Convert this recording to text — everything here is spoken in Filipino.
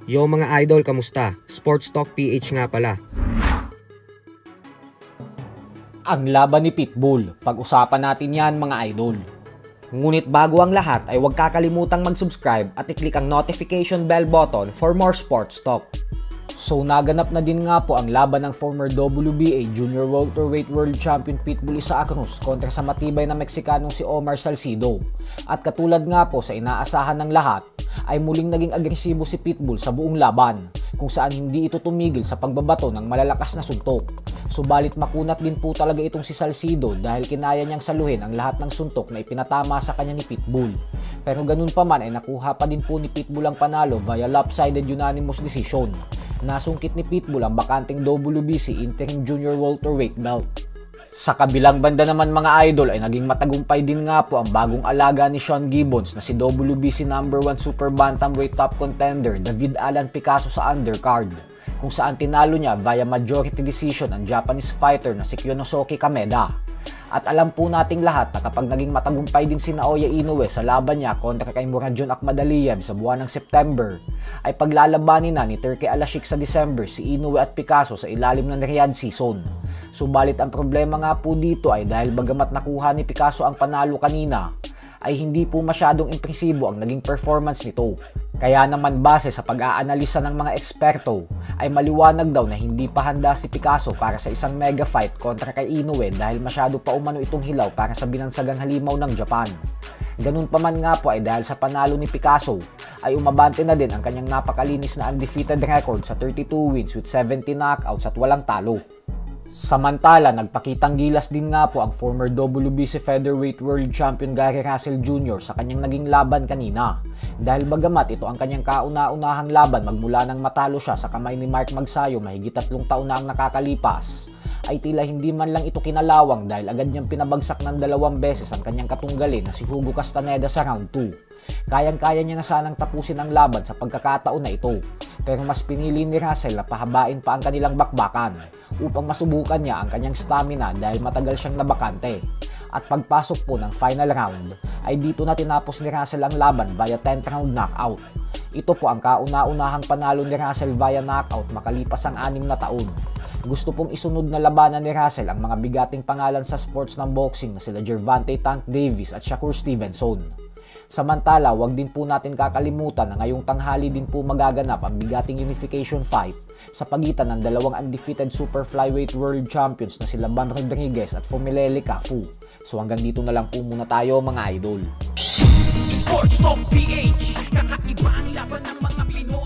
Yo mga idol, kamusta? Sports Talk PH nga pala. Ang laban ni Pitbull, pag-usapan natin yan mga idol. Ngunit bago ang lahat ay huwag kakalimutang mag-subscribe at i-click ang notification bell button for more sports talk. So naganap na din nga po ang laban ng former WBA Junior Welterweight World Champion Pitbull Isaac Cruz kontra sa matibay na Meksikanong si Omar Salcido. At katulad nga po sa inaasahan ng lahat, ay muling naging agresibo si Pitbull sa buong laban, kung saan hindi ito tumigil sa pagbabato ng malalakas na suntok. Subalit makunat din po talaga itong si Salcido dahil kinaya niyang saluhin ang lahat ng suntok na ipinatama sa kanya ni Pitbull. Pero ganun pa man ay nakuha pa din po ni Pitbull ang panalo via lopsided unanimous decision. Nasungkit ni Pitbull ang bakanting WBC Interim Junior Welterweight belt. Sa kabilang banda naman mga idol ay naging matagumpay din nga po ang bagong alaga ni Sean Gibbons na si WBC No. 1 Super Bantamweight top contender David Alan Picasso sa undercard, kung saan tinalo niya via majority decision ang Japanese fighter na si Kyonosuke Kameda. At alam po nating lahat na kapag naging matagumpay din si Naoya Inoue sa laban niya kontra kay Muradjon Akhmadaliev sa buwan ng September, ay paglalabanin na ni Turki Alashik sa December si Inoue at Picasso sa ilalim ng Riyadh season. Subalit ang problema nga po dito ay dahil bagamat nakuha ni Picasso ang panalo kanina, ay hindi po masyadong impresibo ang naging performance nito. Kaya naman base sa pag-aanalisa ng mga eksperto, ay maliwanag daw na hindi pa handa si Picasso para sa isang mega fight kontra kay Inoue dahil masyado pa umano itong hilaw para sa binansagang halimaw ng Japan. Ganun pa man nga po ay dahil sa panalo ni Picasso, ay umabante na din ang kanyang napakalinis na undefeated record sa 32 wins with 70 knockouts at walang talo. Samantala, nagpakitang gilas din nga po ang former WBC Featherweight World Champion Gary Russell Jr. sa kanyang naging laban kanina. Dahil bagamat ito ang kanyang kauna-unahang laban magmula nang matalo siya sa kamay ni Mark Magsayo mahigit 3 taon na ang nakakalipas, ay tila hindi man lang ito kinalawang dahil agad niyang pinabagsak ng 2 beses ang kanyang katunggalin na si Hugo Castaneda sa round 2. Kayang-kaya niya na sanang tapusin ang laban sa pagkakataon na ito, pero mas pinili ni Russell na pahabain pa ang kanilang bakbakan upang masubukan niya ang kanyang stamina dahil matagal siyang nabakante. At pagpasok po ng final round ay dito na tinapos ni Russell ang laban via 10th round knockout. Ito po ang kauna-unahang panalo ni Russell via knockout makalipas ang 6 na taon. Gusto pong isunod na labanan ni Russell ang mga bigating pangalan sa sports ng boxing na sila Gervonta Tank Davis at Shakur Stevenson. Samantala, wag din po natin kakalimutan na ngayong tanghali din po magaganap ang bigating unification fight sa pagitan ng 2 undefeated super flyweight world champions na sila Bam Rodriguez at Fumilele Cafu. So hanggang dito na lang po muna tayo mga idol. Sports Talk PH, kakaiba ang laban ng mga Pinoy.